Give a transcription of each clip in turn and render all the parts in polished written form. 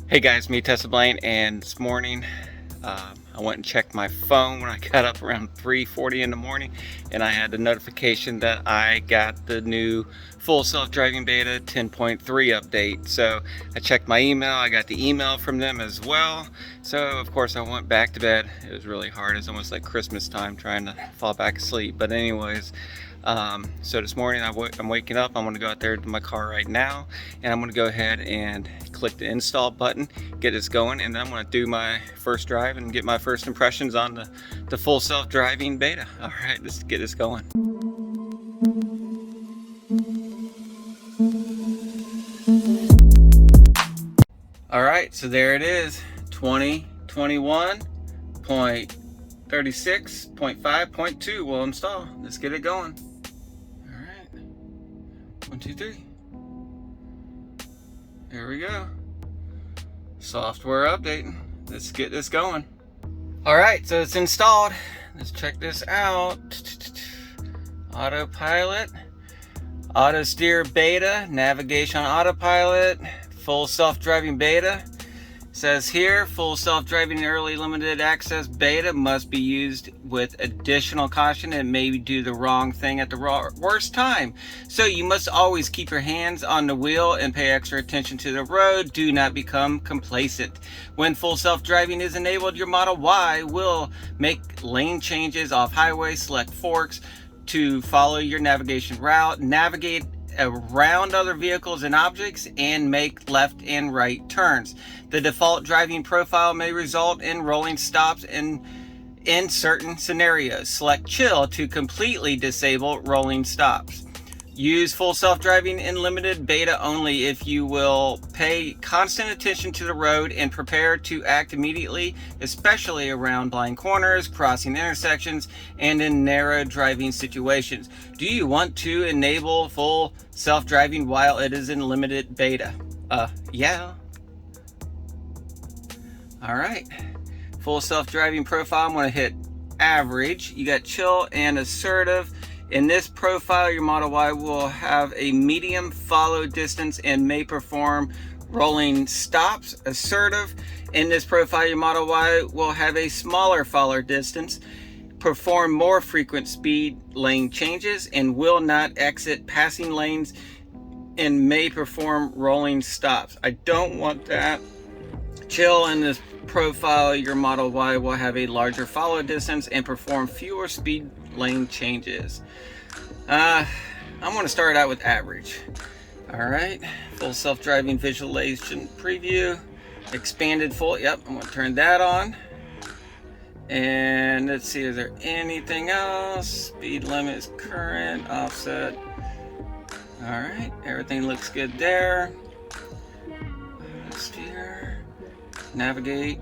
Hey guys, me Tessa Blaine, and this morning I went and checked my phone when I got up around 3:40 in the morning, and I had the notification that I got the new full self-driving beta 10.3 update. So I checked my email, I got the email from them as well. So of course I went back to bed. It was really hard. It's almost like Christmas time trying to fall back asleep. But anyways, so this morning I'm waking up. I'm going to go out there to my car right now, and I'm going to go ahead and click the install button, get this going, and then I'm going to do my first drive and get my first impressions on the full self-driving beta. All right, let's get this going. All right, so there it is, 2021.36.5.2 will install. Let's get it going. All right, 1, 2, 3. Here we go. Software updating. Let's get this going. All right, so it's installed. Let's check this out. Autopilot, auto steer beta, navigation autopilot, full self-driving beta. Says here, full self-driving early limited access beta must be used with additional caution and may do the wrong thing at the worst time. So you must always keep your hands on the wheel and pay extra attention to the road. Do not become complacent. When full self-driving is enabled, your Model Y will make lane changes off highway, select forks to follow your navigation route, navigate around other vehicles and objects, and make left and right turns. The default driving profile may result in rolling stops in certain scenarios. Select chill to completely disable rolling stops. Use full self-driving in limited beta only if you will pay constant attention to the road and prepare to act immediately, especially around blind corners, crossing intersections, and in narrow driving situations. Do you want to enable full self-driving while it is in limited beta? Yeah. All right. Full self-driving profile, I'm going to hit average. You got chill and assertive. In this profile, your Model Y will have a medium follow distance and may perform rolling stops. Assertive. In this profile, your Model Y will have a smaller follow distance, perform more frequent speed lane changes, and will not exit passing lanes, and may perform rolling stops. I don't want that. Chill. In this profile, your Model Y will have a larger follow distance and perform fewer speed lane changes. I'm going to start out with average. All right, full self-driving visualization preview, expanded full. Yep, I'm going to turn that on. And let's see, is there anything else? Speed limit is current, offset. All right, everything looks good there. Steer, navigate,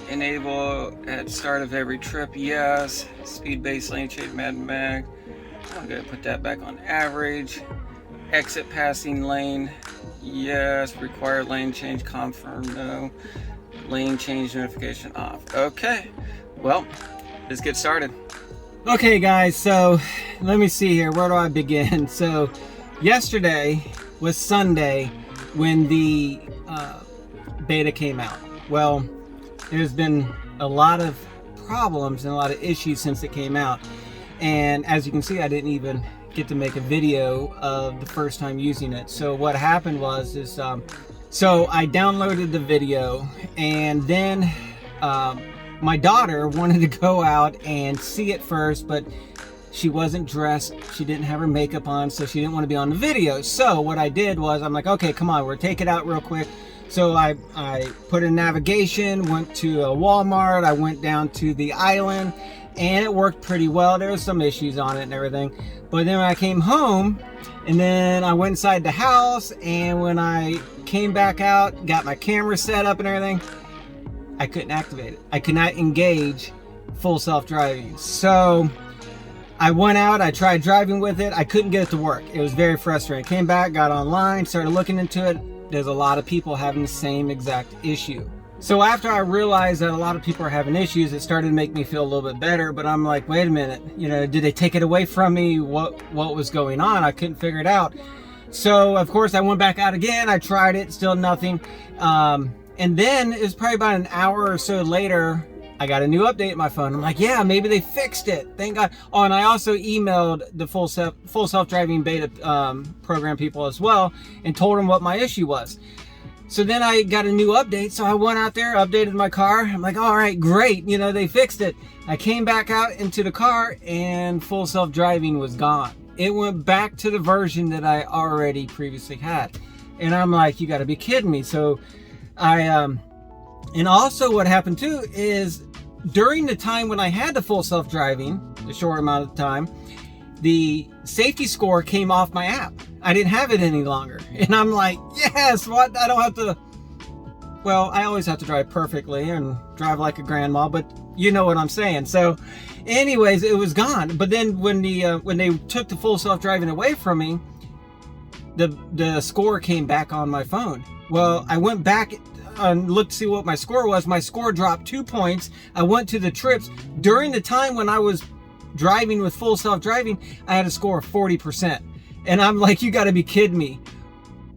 enable at start of every trip, yes. Speed-based lane change, mag. I'm going to put that back on average. Exit passing lane, yes. Required lane change, confirm, no. Lane change notification off. Okay, well, let's get started. Okay guys, so let me see here, where do I begin? So yesterday was Sunday when the beta came out. Well, there's been a lot of problems and a lot of issues since it came out, and as you can see, I didn't even get to make a video of the first time using it. So what happened was so I downloaded the video, and then my daughter wanted to go out and see it first, but she wasn't dressed, she didn't have her makeup on, so she didn't want to be on the video. So what I did was, I'm like, okay, come on, we'll take it out real quick. So I put in navigation, went to a Walmart, I went down to the island, and it worked pretty well. There was some issues on it and everything. But then when I came home, and then I went inside the house, and when I came back out, got my camera set up and everything, I couldn't activate it. I could not engage full self-driving. So I went out, I tried driving with it, I couldn't get it to work. It was very frustrating. Came back, got online, started looking into it. There's a lot of people having the same exact issue. So after I realized that a lot of people are having issues, it started to make me feel a little bit better. But I'm like, wait a minute, you know, did they take it away from me? What was going on? I couldn't figure it out. So of course I went back out again. I tried it, still nothing. And then it was probably about an hour or so later, I got a new update on my phone. I'm like, yeah, maybe they fixed it. Thank God. Oh, and I also emailed the full self-driving beta program people as well and told them what my issue was. So then I got a new update. So I went out there, updated my car. I'm like, all right, great. You know, they fixed it. I came back out into the car and full self-driving was gone. It went back to the version that I already previously had. And I'm like, you got to be kidding me. So and also what happened too is during the time when I had the full self-driving, the short amount of time, the safety score came off my app. I didn't have it any longer. And I'm like, yes, what? I don't have to, well, I always have to drive perfectly and drive like a grandma, but you know what I'm saying. So anyways, it was gone. But then when they took the full self-driving away from me, the score came back on my phone. Well, I went back and looked to see what my score was. My score dropped 2 points. I went to the trips. During the time when I was driving with full self-driving, I had a score of 40%. And I'm like, you got to be kidding me.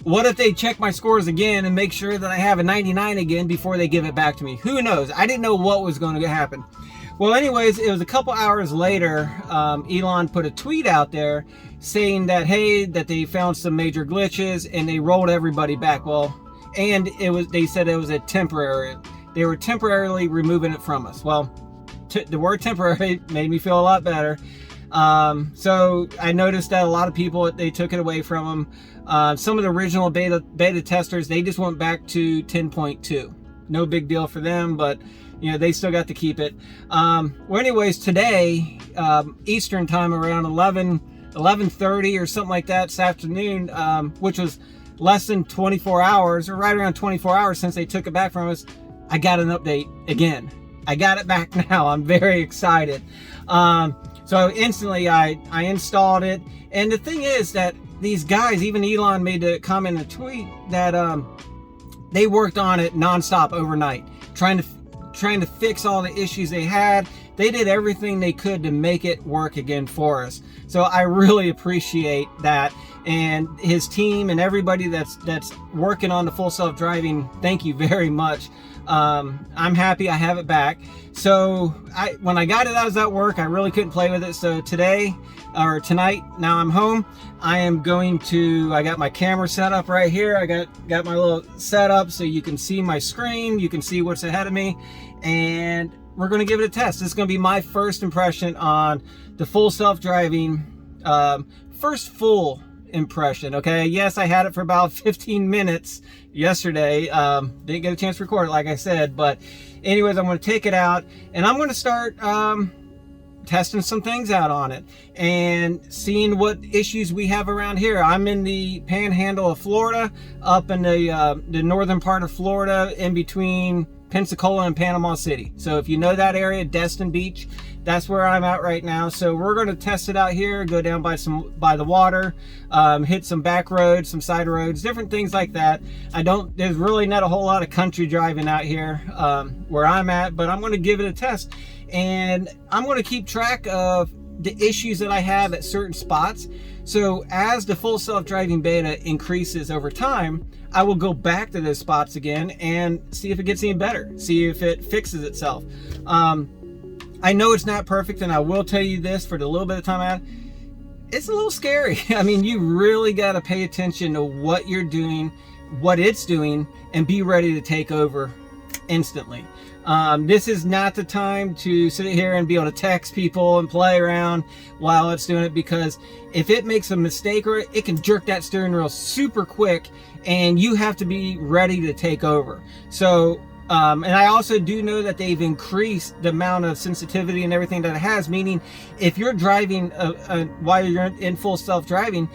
What if they check my scores again and make sure that I have a 99 again before they give it back to me? Who knows? I didn't know what was going to happen. Well, anyways, it was a couple hours later, Elon put a tweet out there saying that, hey, that they found some major glitches and they rolled everybody back. Well, and they said it was they were temporarily removing it from us. Well, the word temporary made me feel a lot better. So I noticed that a lot of people, they took it away from them. Some of the original beta testers, they just went back to 10.2. No big deal for them, but you know, they still got to keep it. Well, anyways, today, Eastern time around 11:30 or something like that this afternoon, which was less than 24 hours or right around 24 hours since they took it back from us, I got an update again. I got it back now. I'm very excited. So instantly I installed it. And the thing is that these guys, even Elon made a comment in a tweet that they worked on it nonstop overnight, trying to fix all the issues they had. They did everything they could to make it work again for us. So I really appreciate that. And his team and everybody that's working on the full self-driving, thank you very much. I'm happy I have it back. So when I got it, I was at work. I really couldn't play with it. So tonight, now I'm home. I got my camera set up right here. I got my little setup so you can see my screen. You can see what's ahead of me. And we're going to give it a test. This is going to be my first impression on the full self-driving, first full impression. Okay, yes, I had it for about 15 minutes yesterday. Didn't get a chance to record it, like I said, but anyways, I'm going to take it out and I'm going to start testing some things out on it and seeing what issues we have around here. I'm in the panhandle of Florida, up in the northern part of Florida, in between Pensacola and Panama City. So if you know that area, Destin Beach, that's where I'm at right now. So we're going to test it out here, go down by the water, hit some back roads, some side roads, different things like that. There's really not a whole lot of country driving out here where I'm at, but I'm going to give it a test. And I'm going to keep track of the issues that I have at certain spots. So as the full self-driving beta increases over time, I will go back to those spots again and see if it gets any better, see if it fixes itself. I know it's not perfect, and I will tell you this, for the little bit of time I had, it's a little scary. I mean, you really got to pay attention to what you're doing, what it's doing, and be ready to take over instantly. This is not the time to sit here and be able to text people and play around while it's doing it, because if it makes a mistake, or it can jerk that steering wheel super quick, and you have to be ready to take over. So and I also do know that they've increased the amount of sensitivity and everything that it has, meaning if you're driving while you're in full self-driving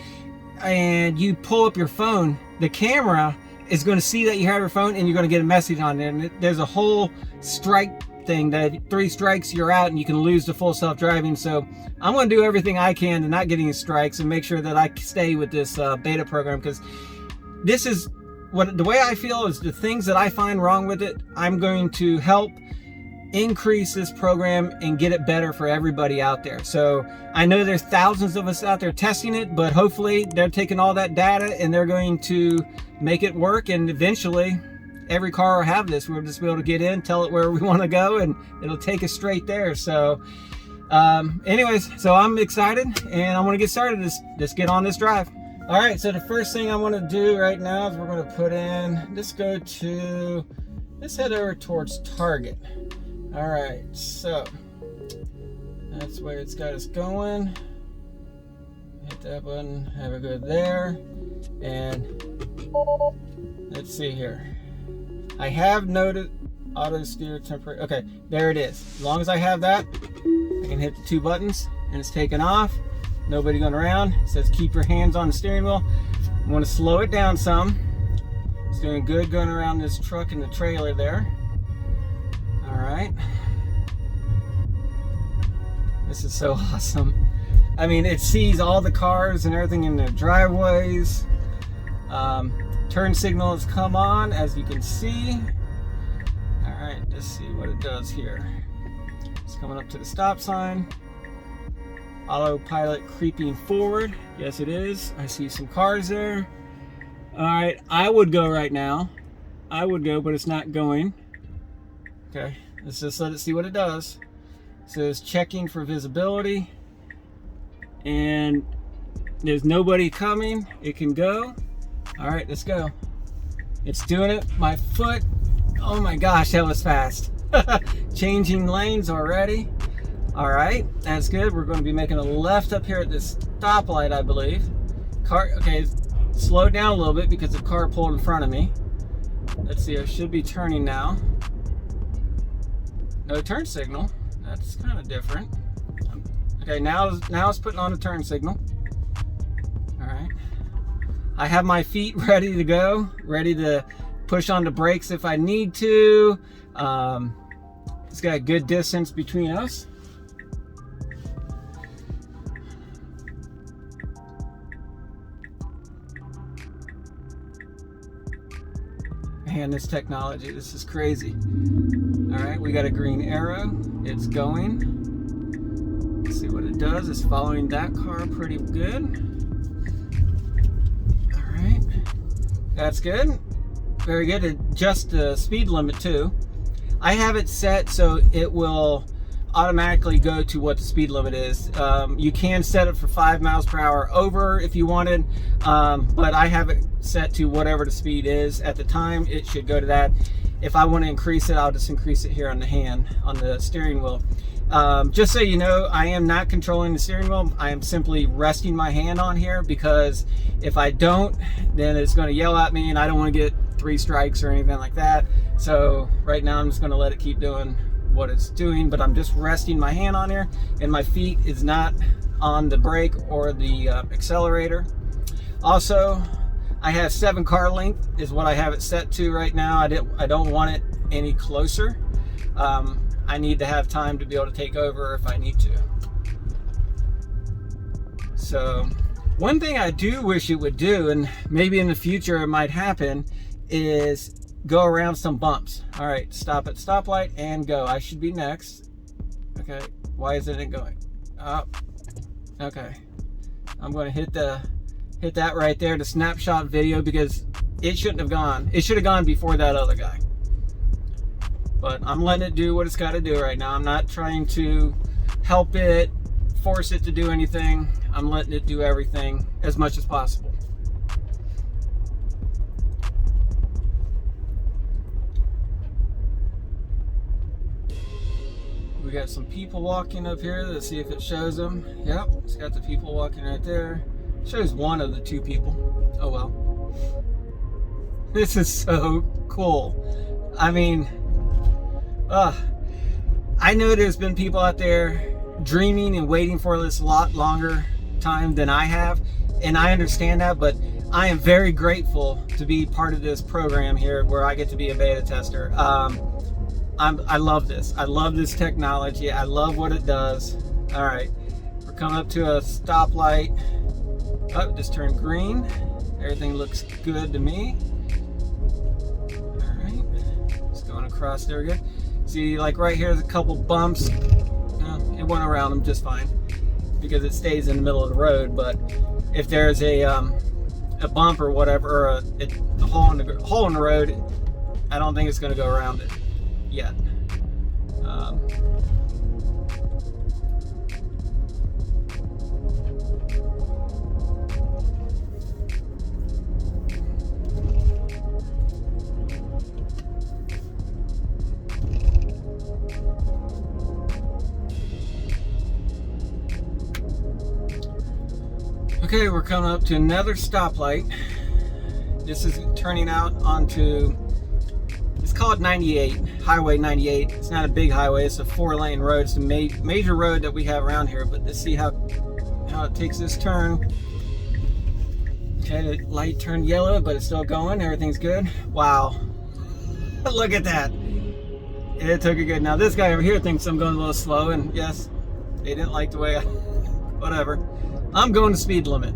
and you pull up your phone, the camera is going to see that you have your phone and you're going to get a message on there. And there's a whole strike thing that 3 strikes you're out and you can lose the full self-driving. So I'm going to do everything I can to not get any strikes and make sure that I stay with this beta program, because this is the way I feel is the things that I find wrong with it, I'm going to help increase this program and get it better for everybody out there. So I know there's thousands of us out there testing it, but hopefully they're taking all that data and they're going to make it work, and eventually every car will have this. We'll just be able to get in, tell it where we want to go, and it'll take us straight there. So anyways, so I'm excited and I want to get started. Just get on this drive. All right, so the first thing I want to do right now is we're going to put in, let's head over towards Target. All right, so that's where it's got us going. Hit that button, have it go there. And let's see here. I have noted auto steer temporary. Okay, there it is. As long as I have that, I can hit the 2 buttons and it's taken off. Nobody going around. It says keep your hands on the steering wheel. I want to slow it down some. It's doing good going around this truck and the trailer there. All right. This is so awesome. I mean, it sees all the cars and everything in the driveways. Turn signal has come on, as you can see. All right, let's see what it does here. It's coming up to the stop sign. Autopilot creeping forward. Yes, it is. I see some cars there. All right, I would go right now. I would go, but it's not going. Okay, let's just let it see what it does. It says checking for visibility. And there's nobody coming. It can go. All right, let's go. It's doing it. My foot. Oh my gosh, that was fast. Changing lanes already. All right, that's good. We're going to be making a left up here at this stoplight, I believe. Car, okay, slow down a little bit because the car pulled in front of me. Let's see, I should be turning now. No turn signal. That's kind of different. Okay, now it's putting on a turn signal. All right. I have my feet ready to go, ready to push on the brakes if I need to. It's got a good distance between us. Man, this technology, this is crazy. All right, we got a green arrow. It's going. Let's see what it does. It's following that car pretty good. All right, that's good. Very good. Adjust the speed limit too. I have it set so it will automatically go to what the speed limit is. You can set it for 5 miles per hour over if you wanted, but I have it set to whatever the speed is at the time. It should go to that. If I want to increase it, I'll just increase it here on the hand, on the steering wheel. Just so you know, I am not controlling the steering wheel. I am simply resting my hand on here because if I don't, then it's going to yell at me and I don't want to get 3 strikes or anything like that. So right now I'm just going to let it keep doing what it's doing, but I'm just resting my hand on here and my feet is not on the brake or the accelerator. Also, I have 7 car length is what I have it set to right now. I don't want it any closer. I need to have time to be able to take over if I need to. So one thing I do wish it would do, and maybe in the future it might happen, is go around some bumps. All right, stop at stoplight and go. I should be next. Okay, why isn't it going? Okay, I'm going to hit that right there, the snapshot video, because it shouldn't have gone. It should have gone before that other guy. But I'm letting it do what it's got to do right now. I'm not trying to help it, force it to do anything. I'm letting it do everything as much as possible. We got some people walking up here. Let's see if it shows them. Yep, it's got the people walking right there. It shows one of the 2 people. Oh well. This is so cool. I mean, I know there's been people out there dreaming and waiting for this a lot longer time than I have, and I understand that, but I am very grateful to be part of this program here where I get to be a beta tester. I love this. I love this technology. I love what it does. All right, we're coming up to a stoplight. Oh, just turned green. Everything looks good to me. All right, just going across there again. See, like right here, there's a couple bumps. It went around them just fine because it stays in the middle of the road. But if there's a bump or whatever, or a hole in the road, I don't think it's going to go around it yet. Okay, we're coming up to another stoplight. This is turning out onto, it's called 98, Highway 98. It's not a big highway, it's a 4-lane road. It's a major road that we have around here, but let's see how it takes this turn. Okay, the light turned yellow, but it's still going. Everything's good. Wow. Look at that. It took it good. Now this guy over here thinks I'm going a little slow, and yes, they didn't like the way I, whatever. I'm going the speed limit.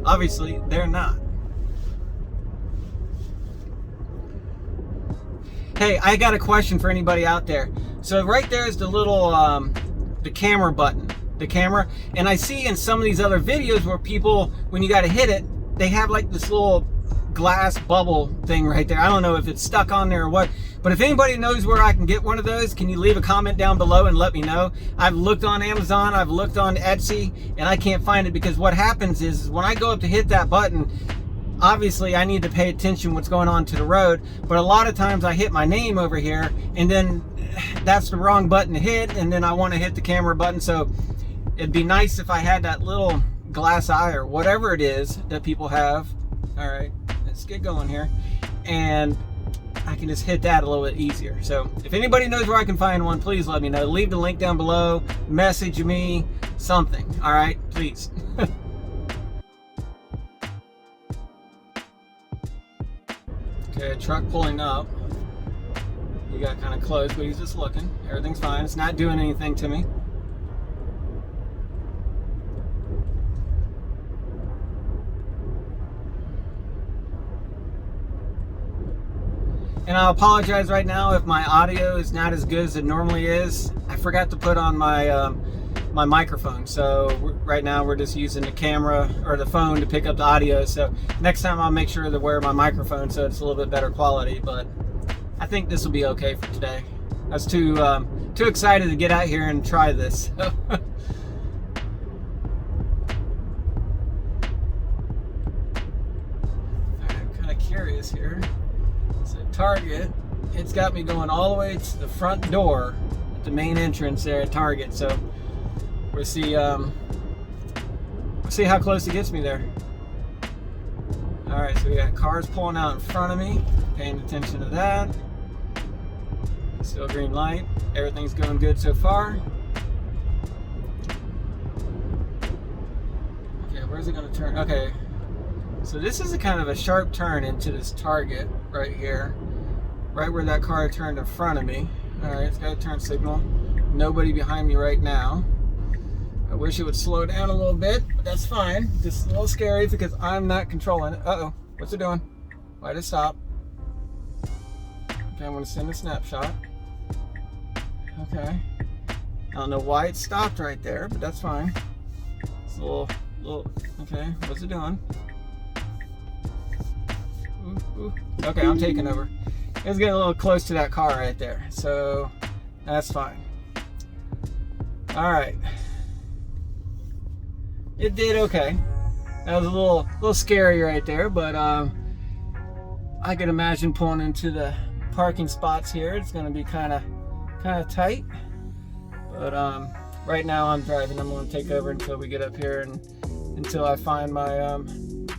Obviously, they're not. Hey, I got a question for anybody out there. So right there is the little, the camera button, the camera. And I see in some of these other videos where people, when you got to hit it, they have like this little glass bubble thing right there. I don't know if it's stuck on there or what, but if anybody knows where I can get one of those, can you leave a comment down below and let me know? I've looked on Amazon, I've looked on Etsy, and I can't find it, because what happens is when I go up to hit that button, obviously I need to pay attention what's going on to the road, but a lot of times I hit my name over here and then that's the wrong button to hit, and then I want to hit the camera button. So it'd be nice if I had that little glass eye or whatever it is that people have. All right, let's get going here, and I can just hit that a little bit easier. So if anybody knows where I can find one, please let me know. Leave the link down below, message me, something. All right, please. Okay, truck pulling up. He got kind of close, but he's just looking. Everything's fine. It's not doing anything to me. And I apologize right now if my audio is not as good as it normally is. I forgot to put on my my microphone, so right now we're just using the camera or the phone to pick up the audio. So next time I'll make sure to wear my microphone so it's a little bit better quality. But I think this will be okay for today. I was too excited to get out here and try this. I'm kind of curious here. So Target, it's got me going all the way to the front door at the main entrance there at Target. So we'll see how close it gets me there. All right, so we got cars pulling out in front of me. Paying attention to that. Still green light. Everything's going good so far. Okay, where's it going to turn? Okay, so this is a kind of a sharp turn into this Target right here, right where that car turned in front of me. All right, it's got a turn signal. Nobody behind me right now. I wish it would slow down a little bit, but that's fine. Just a little scary because I'm not controlling it. Uh-oh, what's it doing? Why did it stop? Okay, I'm going to send a snapshot. Okay. I don't know why it stopped right there, but that's fine. It's a little, okay, what's it doing? Ooh. Okay, I'm taking over. It's getting a little close to that car right there, so that's fine. All right. It did okay. That was a little scary right there, but I could imagine pulling into the parking spots here. It's going to be kind of tight, but right now I'm driving. I'm going to take over until we get up here and until I find my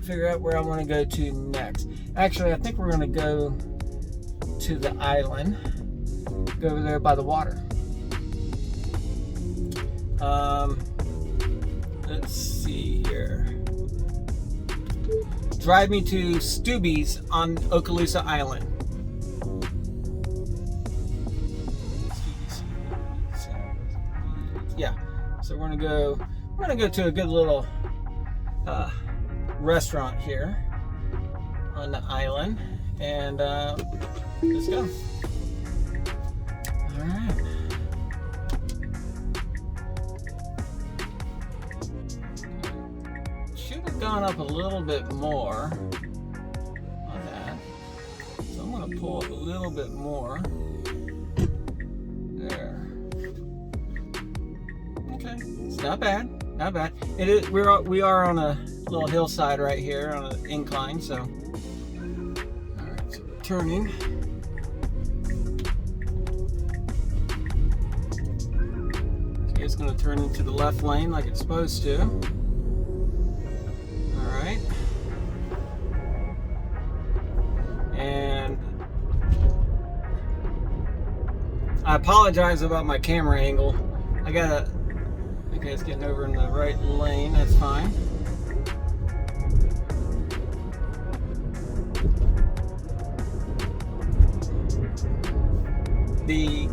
figure out where I want to go to next. Actually, I think we're going to go to the island, go over there by the water. Let's see here. Drive me to Stubby's on Okaloosa Island. Yeah, so we're gonna go to a good little restaurant here on the island, and let's go. All right. Should have gone up a little bit more on that. So pull up a little bit more. There. Okay, it's not bad, not bad. It is. We are on a little hillside right here on an incline, so. All right, so we're turning. Okay, it's going to turn into the left lane like it's supposed to. All right. And I apologize about my camera angle. Okay, it's getting over in the right lane. That's fine. The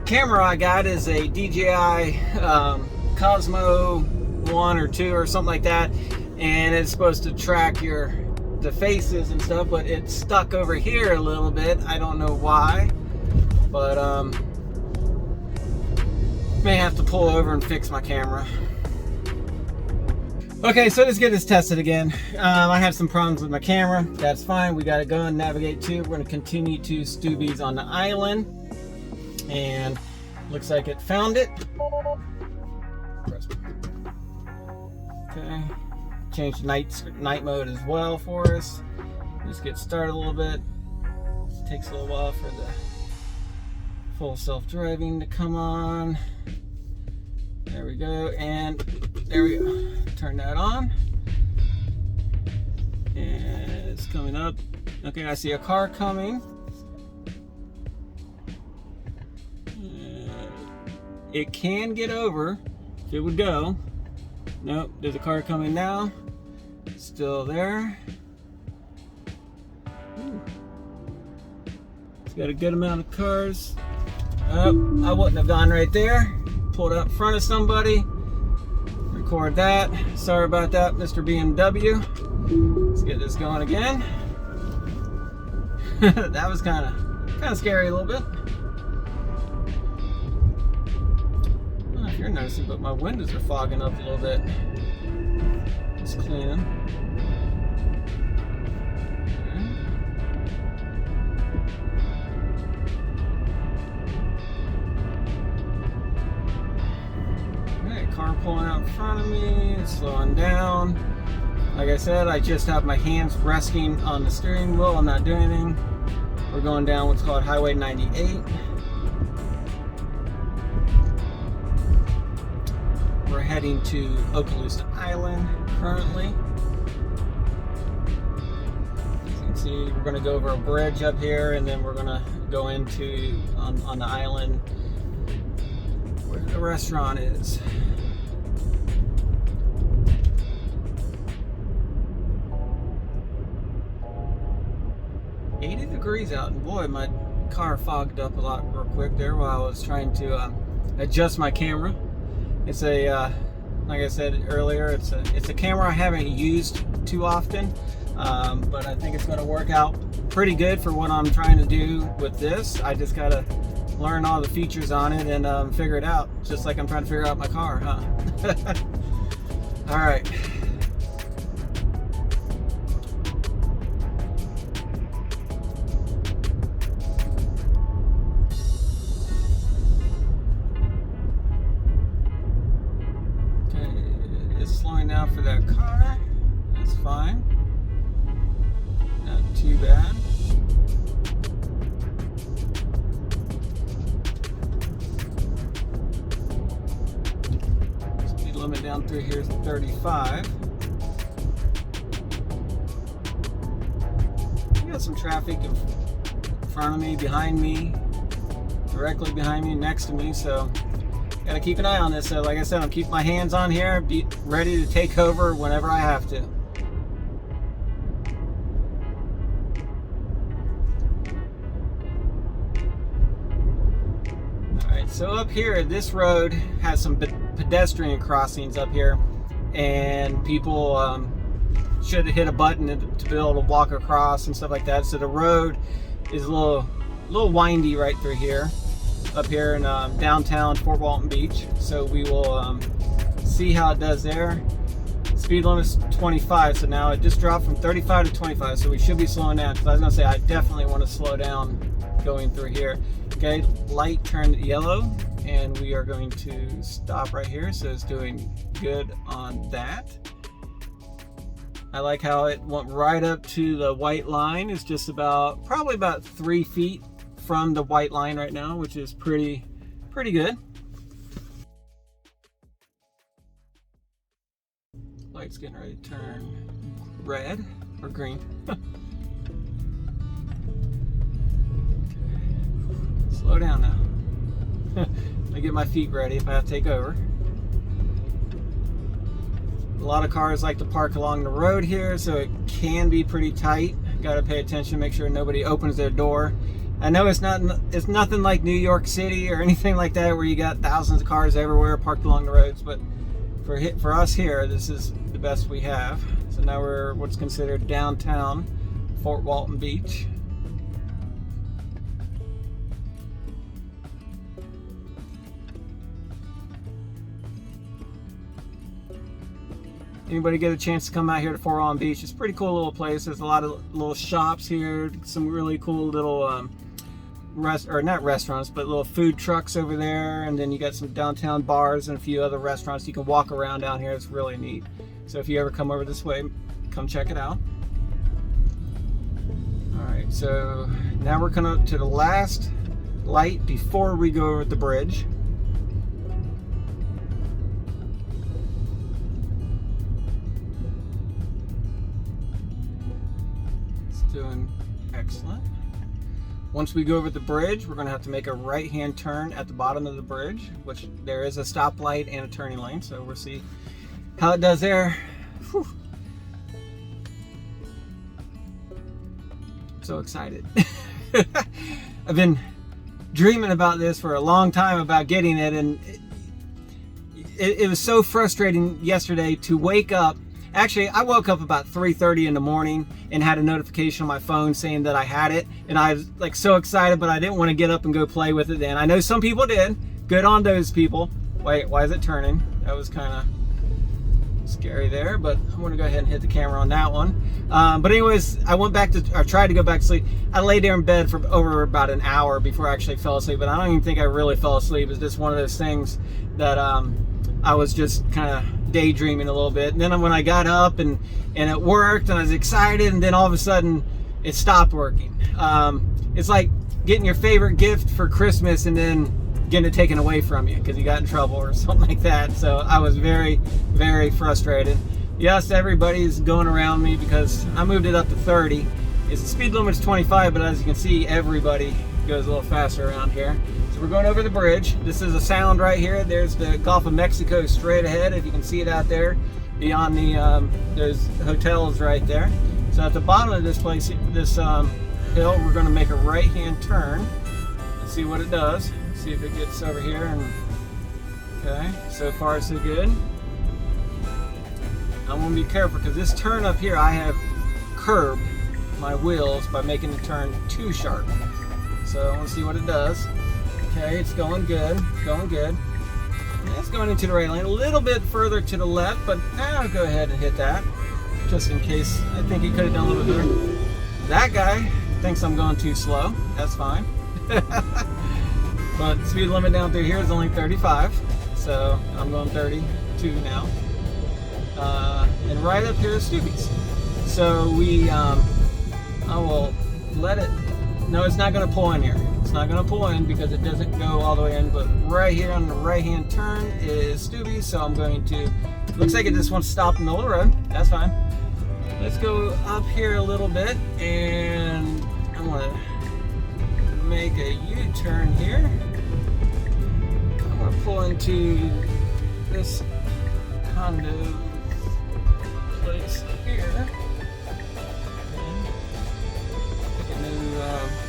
camera I got is a DJI Cosmo 1 or 2 or something like that, and it's supposed to track the faces and stuff, but it's stuck over here a little bit. I don't know why, but may have to pull over and fix my camera. Okay, so let's get this tested again. I have some problems with my camera. That's fine. We got to go and navigate to. We're going to continue to Stubby's on the island, and looks like it found it. Okay, change night mode as well for us. Just get started a little bit. It takes a little while for the full self-driving to come on. There we go, and there we go. Turn that on, and it's coming up. Okay, I see a car coming. It can get over if it would go. Nope, there's a car coming now. Still there. Ooh. It's got a good amount of cars. Oh, I wouldn't have gone right there. Pulled up in front of somebody. Record that. Sorry about that, Mr. BMW. Let's get this going again. That was kind of scary a little bit. I don't know if you're noticing, but my windows are fogging up a little bit. Just cleaning. Car pulling out in front of me, slowing down. Like I said, I just have my hands resting on the steering wheel. I'm not doing anything. We're going down what's called Highway 98. We're heading to Okaloosa Island currently. As you can see, we're going to go over a bridge up here, and then we're going to go into on the island where the restaurant is. 80 degrees out, and boy, my car fogged up a lot real quick there while I was trying to adjust my camera. It's a like I said earlier, it's a camera I haven't used too often, but I think it's going to work out pretty good for what I'm trying to do with this. I just gotta learn all the features on it and figure it out, just like I'm trying to figure out my car, huh? All right. Slowing down for that car. That's fine. Not too bad. Speed limit down through here is 35. We got some traffic in front of me, behind me, directly behind me, next to me, so gotta keep an eye on this. So like I said, I'm keeping my hands on here, be ready to take over whenever I have to. Alright, so up here, this road has some pedestrian crossings up here, and people should hit a button to be able to walk across and stuff like that. So the road is a little windy right through here. Up here in downtown Fort Walton Beach, so we will see how it does there. It's speed limit's 25, so now it just dropped from 35 to 25, so we should be slowing down, because I was going to say I definitely want to slow down going through here. Okay, light turned yellow, and we are going to stop right here, so it's doing good on that. I like how it went right up to the white line. It's just probably about 3 feet from the white line right now, which is pretty good. Light's getting ready to turn red or green. Okay. Slow down now. Let me get my feet ready if I have to take over. A lot of cars like to park along the road here, so it can be pretty tight. Got to pay attention, make sure nobody opens their door. I know it's nothing like New York City or anything like that where you got thousands of cars everywhere parked along the roads, but for us here, this is the best we have. So now we're what's considered downtown Fort Walton Beach. Anybody get a chance to come out here to Fort Walton Beach? It's a pretty cool little place. There's a lot of little shops here, some really cool little not restaurants, but little food trucks over there, and then you got some downtown bars and a few other restaurants. You can walk around down here. It's really neat. So if you ever come over this way, come check it out. All right, so now we're coming up to the last light before we go over the bridge. It's doing excellent. Once we go over the bridge, we're going to have to make a right-hand turn at the bottom of the bridge, which there is a stoplight and a turning lane, so we'll see how it does there. Whew. So excited. I've been dreaming about this for a long time, about getting it, and it was so frustrating yesterday to wake up. Actually, I woke up about 3:30 in the morning and had a notification on my phone saying that I had it, and I was like so excited, but I didn't want to get up and go play with it then. I know some people did. Good on those people. Wait, why is it turning? That was kind of scary there, but I'm going to go ahead and hit the camera on that one. But anyways, I tried to go back to sleep. I lay there in bed for over about an hour before I actually fell asleep, but I don't even think I really fell asleep. It's just one of those things that I was just kind of daydreaming a little bit, and then when I got up and it worked and I was excited, and then all of a sudden it stopped working. It's like getting your favorite gift for Christmas and then getting it taken away from you because you got in trouble or something like that. So I was very, very frustrated. Yes, everybody's going around me because I moved it up to 30. It's the speed limit's 25, but as you can see, everybody goes a little faster around here. So we're going over the bridge. This is a sound right here. There's the Gulf of Mexico straight ahead, if you can see it out there beyond the those hotels right there. So at the bottom of this place, this hill, we're going to make a right-hand turn. Let's see what it does. See if it gets over here. And okay, so far so good. I'm going to be careful because this turn up here, I have curbed my wheels by making the turn too sharp. So I want to see what it does. Okay, it's going good, going good. And it's going into the right lane, a little bit further to the left, but I'll go ahead and hit that, just in case. I think he could have done a little bit better. That guy thinks I'm going too slow. That's fine. But speed limit down through here is only 35, so I'm going 32 now. And right up here is Stubby's. So I will let it. No, it's not going to pull in here. It's not going to pull in because it doesn't go all the way in, but right here on the right-hand turn is Stubby's, so I'm going to, looks like it just wants to stop in the middle of the road. That's fine. Let's go up here a little bit, and I'm going to make a U-turn here. I'm going to pull into this condo place here. Pick a new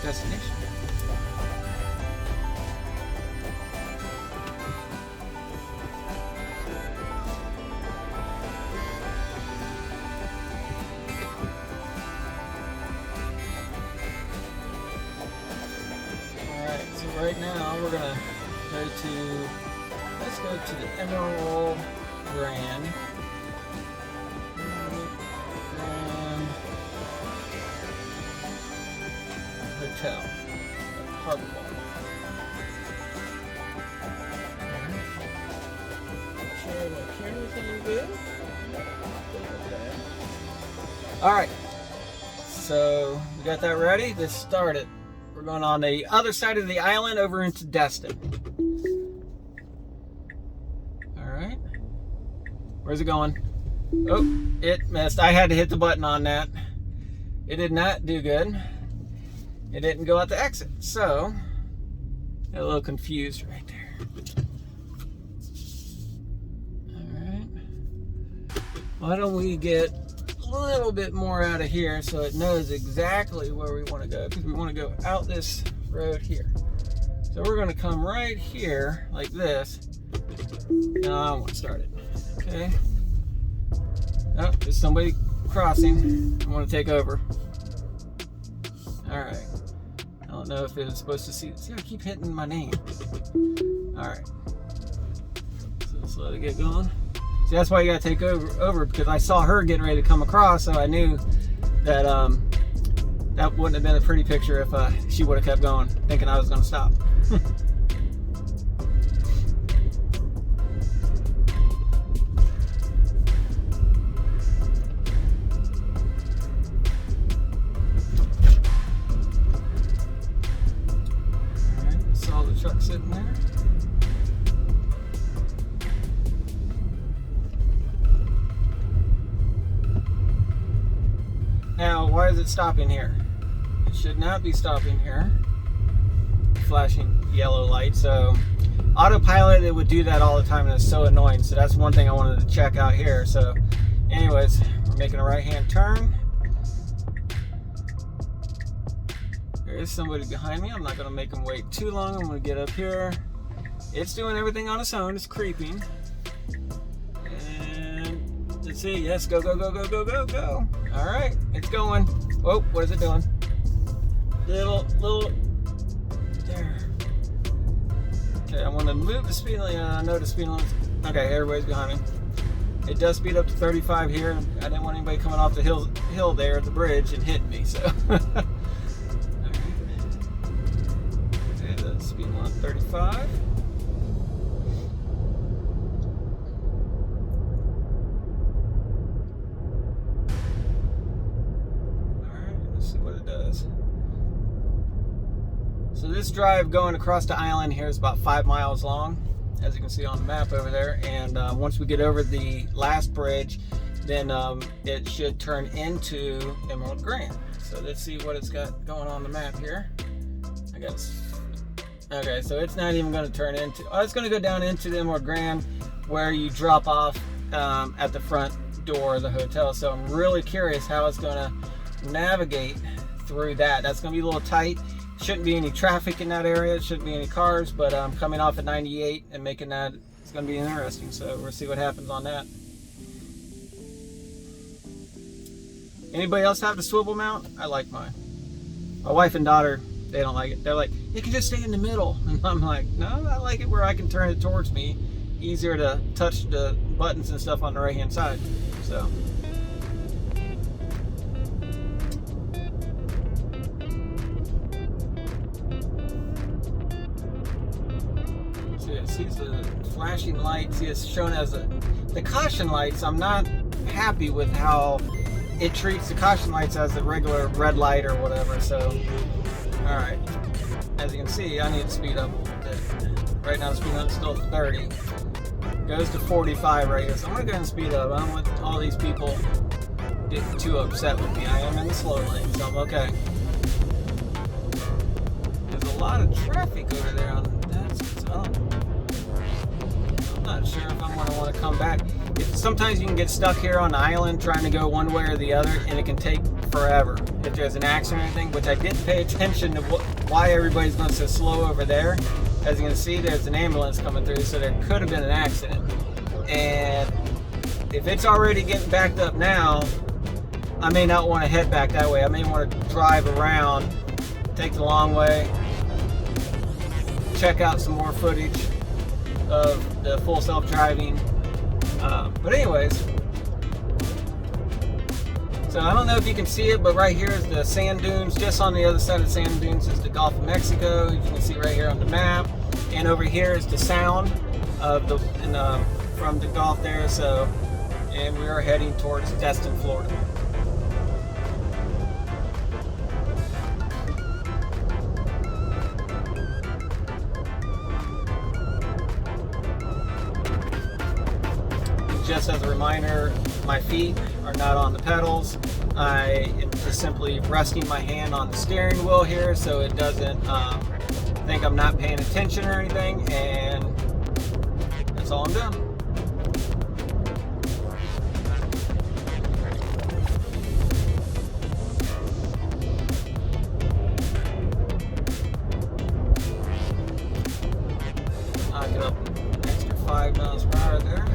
destination. Right now we're gonna let's go to the Emerald Grand. hotel. Harbor Bar. Sure my camera's looking good. Alright, so we got that ready. Let's start it. We're going on the other side of the island over into Destin. Alright. Where's it going? Oh, it missed. I had to hit the button on that. It did not do good. It didn't go out the exit. So, got a little confused right there. Alright. Why don't we get a little bit more out of here so it knows exactly where we want to go, because we want to go out this road here. So we're going to come right here like this. No, I won't start it. Okay. Oh, there's somebody crossing. I want to take over. Alright. I don't know if it was supposed to see. See, I keep hitting my name. Alright. So let's let it get going. See, that's why you gotta take over, because I saw her getting ready to come across, so I knew that that wouldn't have been a pretty picture if she would have kept going, thinking I was gonna stop. Alright, saw the truck sitting there. Now, why is it stopping here? It should not be stopping here. Flashing yellow light. So, autopilot, it would do that all the time, and it's so annoying. So that's one thing I wanted to check out here. So, anyways, we're making a right-hand turn. There is somebody behind me. I'm not going to make them wait too long. I'm going to get up here. It's doing everything on its own. It's creeping. Let's see. Yes, go, go, go, go, go, go, go. All right, it's going. Oh, what is it doing? Little. There. Okay, I want to move the speed limit. I know the speed limit. Okay, everybody's behind me. It does speed up to 35 here. I didn't want anybody coming off the hill there at the bridge and hitting me. So. All right. Okay, the speed limit 35. So this drive going across the island here is about 5 miles long, as you can see on the map over there. And once we get over the last bridge, then it should turn into Emerald Grand. So let's see what it's got going on the map here. I guess. Okay, so it's not even going to turn into. Oh, it's going to go down into the Emerald Grand, where you drop off at the front door of the hotel. So I'm really curious how it's going to navigate through that. That's going to be a little tight. Shouldn't be any traffic in that area. Shouldn't be any cars, but coming off at 98 and making that, it's going to be interesting. So we'll see what happens on that. Anybody else have the swivel mount? I like mine. My wife and daughter, they don't like it. They're like, it can just stay in the middle. And I'm like, no, I like it where I can turn it towards me. Easier to touch the buttons and stuff on the right hand side. So. Sees the flashing lights. See, it's shown as the caution lights. I'm not happy with how it treats the caution lights as a regular red light or whatever. So, all right. As you can see, I need to speed up a little bit. Right now, the speed limit's still 30. Goes to 45 right here. So I'm gonna go ahead and speed up. I don't want all these people getting too upset with me. I am in the slow lane, so I'm okay. There's a lot of traffic over there on that. So I'm not sure if I'm gonna want to come back. Sometimes you can get stuck here on the island trying to go one way or the other, and it can take forever if there's an accident or anything, which I didn't pay attention to why everybody's going so slow over there. As you can see, there's an ambulance coming through, so there could have been an accident. And if it's already getting backed up now, I may not want to head back that way. I may want to drive around, take the long way, check out some more footage of the full self-driving. But anyways, So I don't know if you can see it, but right here is the sand dunes. Just on the other side of the sand dunes is the Gulf of Mexico. You can see right here on the map. And over here is the sound of from the Gulf there. So, and we are heading towards Destin, Florida. Just as a reminder, my feet are not on the pedals. I am just simply resting my hand on the steering wheel here so it doesn't think I'm not paying attention or anything, and that's all I'm doing. Knock it up an extra 5 miles per hour there.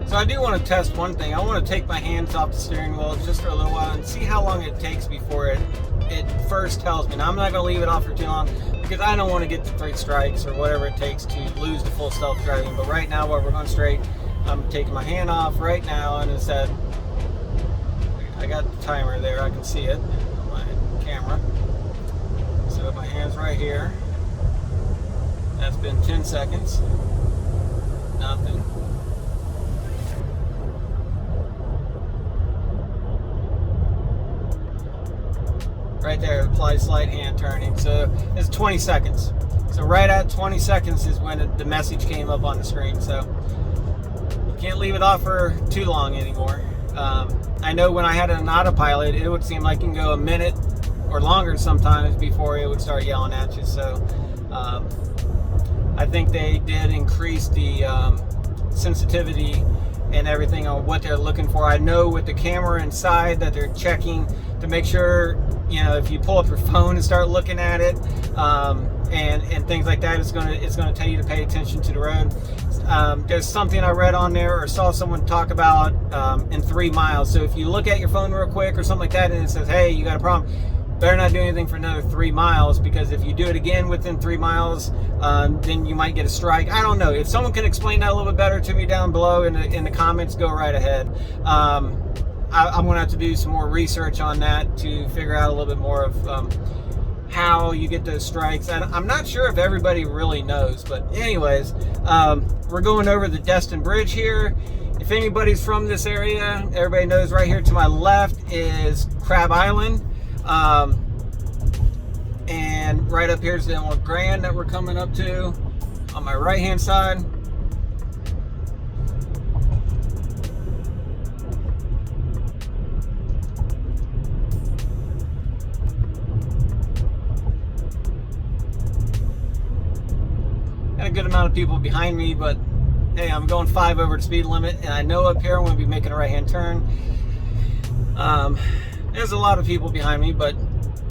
So I do want to test one thing. I want to take my hands off the steering wheel just for a little while and see how long it takes before it first tells me. Now I'm not going to leave it off for too long because I don't want to get to 3 strikes or whatever it takes to lose the full self-driving. But right now while we're going straight, I'm taking my hand off right now, and it said, I got the timer there, I can see it on my camera. So my hand's right here. That's been 10 seconds. Nothing. Right there, applies slight hand turning. So it's 20 seconds. So right at 20 seconds is when the message came up on the screen. So you can't leave it off for too long anymore. I know when I had it on autopilot, it would seem like you can go a minute or longer sometimes before it would start yelling at you. So I think they did increase the sensitivity and everything on what they're looking for. I know with the camera inside that they're checking to make sure, you know, if you pull up your phone and start looking at it, and things like that, it's gonna tell you to pay attention to the road. There's something I read on there or saw someone talk about in 3 miles. So if you look at your phone real quick or something like that and it says, hey, you got a problem, better not do anything for another 3 miles, because if you do it again within 3 miles, then you might get a strike. I don't know. If someone can explain that a little bit better to me down below in the comments, go right ahead. I'm going to have to do some more research on that to figure out a little bit more of how you get those strikes. And I'm not sure if everybody really knows, but anyways, we're going over the Destin Bridge here. If anybody's from this area, everybody knows right here to my left is Crab Island. And right up here is the Emerald Grand that we're coming up to on my right hand side. Got a good amount of people behind me, but hey, I'm going 5 over the speed limit, and I know up here I'm going to be making a right-hand turn. There's a lot of people behind me, but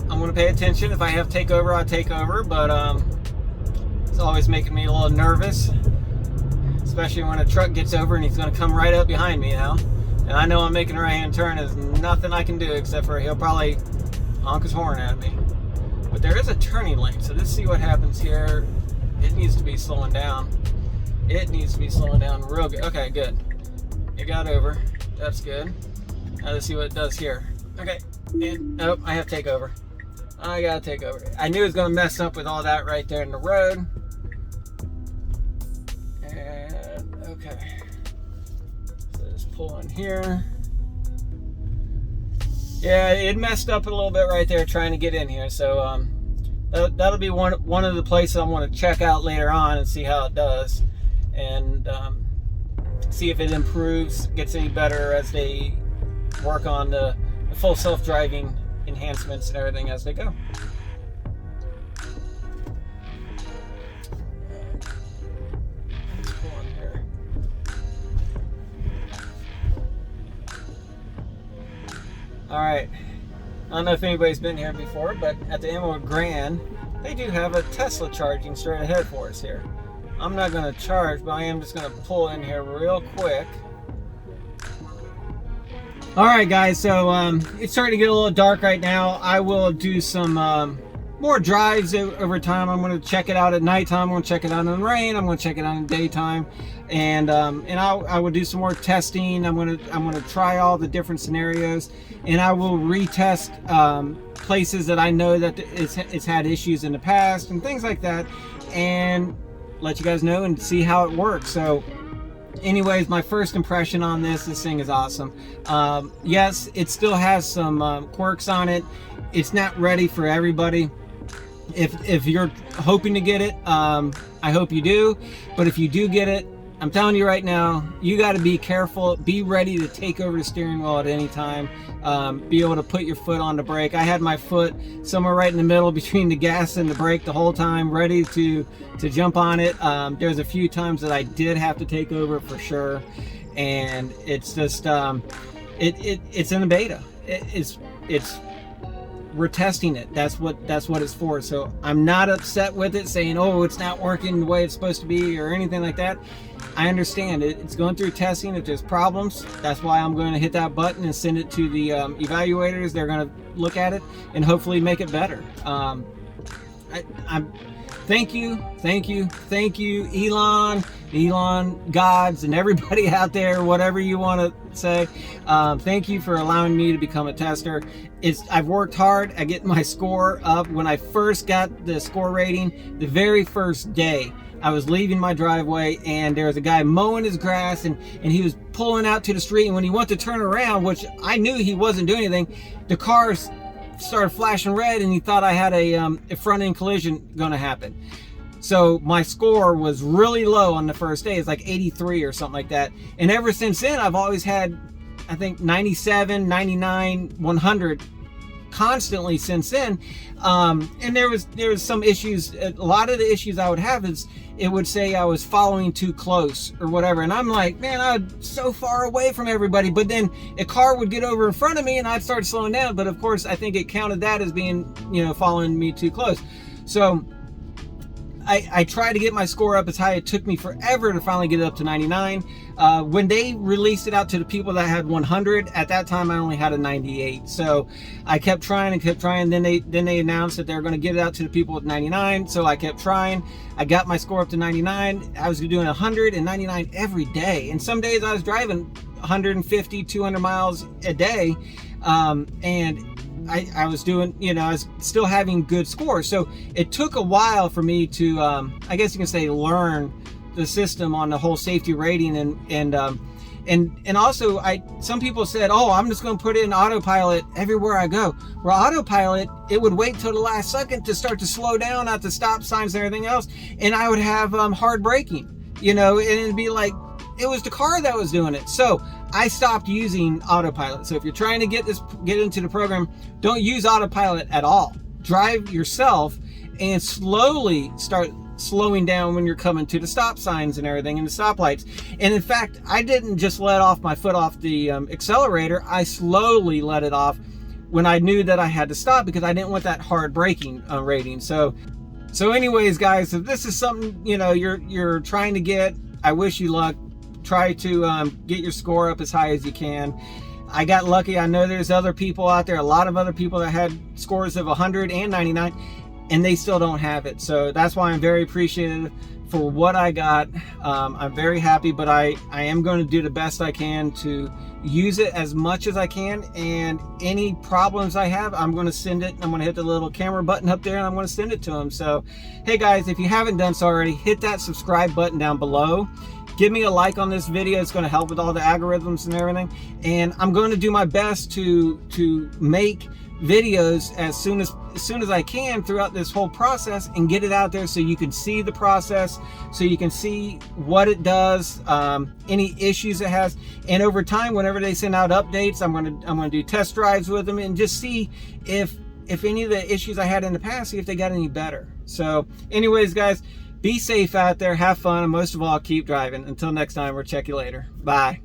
I'm going to pay attention. If I have takeover, I'll take over, but it's always making me a little nervous, especially when a truck gets over and he's going to come right up behind me, you know. And I know I'm making a right-hand turn. There's nothing I can do except for he'll probably honk his horn at me. But there is a turning lane, so let's see what happens here. It needs to be slowing down. It needs to be slowing down real good. Okay, good. It got over. That's good. Now let's see what it does here. Okay. And, oh, I have takeover. I gotta take over. I knew it was gonna mess up with all that right there in the road. And, okay. So just pull in here. Yeah, it messed up a little bit right there trying to get in here. So, that'll be one of the places I want to check out later on and see how it does, and see if it improves, gets any better as they work on the full self-driving enhancements and everything as they go. Let's pull in here. All right. I don't know if anybody's been here before, but at the Emerald Grand, they do have a Tesla charging straight ahead for us here. I'm not going to charge, but I am just going to pull in here real quick. All right, guys, so it's starting to get a little dark right now. I will do some more drives over time. I'm going to check it out at nighttime. I'm going to check it out in the rain. I'm going to check it out in the daytime, and I will do some more testing. I'm going to try all the different scenarios, and I will retest places that I know that it's had issues in the past and things like that, and let you guys know and see how it works. So anyways, my first impression on this thing is awesome. Yes, it still has some quirks on it. It's not ready for everybody. If you're hoping to get it, I hope you do. But if you do get it, I'm telling you right now, you got to be careful. Be ready to take over the steering wheel at any time. Be able to put your foot on the brake. I had my foot somewhere right in the middle between the gas and the brake the whole time, ready to jump on it. There's a few times that I did have to take over for sure, and it's just it's in the beta. We're testing it. That's what it's for. So I'm not upset with it, saying, oh, it's not working the way it's supposed to be or anything like that. I understand it. It's going through testing. If there's problems, that's why I'm going to hit that button and send it to the evaluators. They're going to look at it and hopefully make it better. Thank you, Elon gods, and everybody out there, whatever you want to say. Thank you for allowing me to become a tester. I've worked hard at getting my score up. When I first got the score rating, the very first day, I was leaving my driveway, and there was a guy mowing his grass, and he was pulling out to the street, and when he went to turn around, which I knew he wasn't doing anything, the cars started flashing red, and he thought I had a front-end collision going to happen. So my score was really low on the first day. It's like 83 or something like that. And ever since then, I've always had, I think, 97, 99, 100 constantly since then. And there was some issues. A lot of the issues I would have is it would say I was following too close or whatever. And I'm like, man, I'm so far away from everybody. But then a car would get over in front of me and I'd start slowing down. But of course, I think it counted that as being, following me too close. So I tried to get my score up as high. It took me forever to finally get it up to 99. When they released it out to the people that had 100, at that time I only had a 98. So I kept trying and kept trying. Then they announced that they were going to get it out to the people with 99. So I kept trying. I got my score up to 99. I was doing 100 and 99 every day. And some days I was driving 150, 200 miles a day. And I was doing, I was still having good scores. So it took a while for me to, I guess you can say, learn the system on the whole safety rating. And also some people said, oh, I'm just going to put in autopilot everywhere I go. Well, autopilot, it would wait till the last second to start to slow down at the stop signs and everything else. And I would have hard braking, and it'd be like, it was the car that was doing it. So I stopped using autopilot. So if you're trying to get into the program, don't use autopilot at all. Drive yourself and slowly start slowing down when you're coming to the stop signs and everything and the stoplights. And in fact, I didn't just let off my foot off the accelerator. I slowly let it off when I knew that I had to stop, because I didn't want that hard braking rating. So anyways, guys, if this is something you're trying to get, I wish you luck. Try to get your score up as high as you can. I got lucky. I know there's other people out there, a lot of other people that had scores of 100 and 99, and they still don't have it. So that's why I'm very appreciative for what I got. I'm very happy, but I am going to do the best I can to use it as much as I can. And any problems I have, I'm going to send it. I'm going to hit the little camera button up there and I'm going to send it to them. So, hey guys, if you haven't done so already, hit that subscribe button down below. Give me a like on this video. It's going to help with all the algorithms and everything. And I'm going to do my best to make videos as soon as I can throughout this whole process, and get it out there so you can see the process, so you can see what it does, any issues it has. And over time, whenever they send out updates, I'm gonna do test drives with them and just see if any of the issues I had in the past, see if they got any better. So anyways, guys, be safe out there, have fun, and most of all, keep driving. Until next time, we'll check you later. Bye.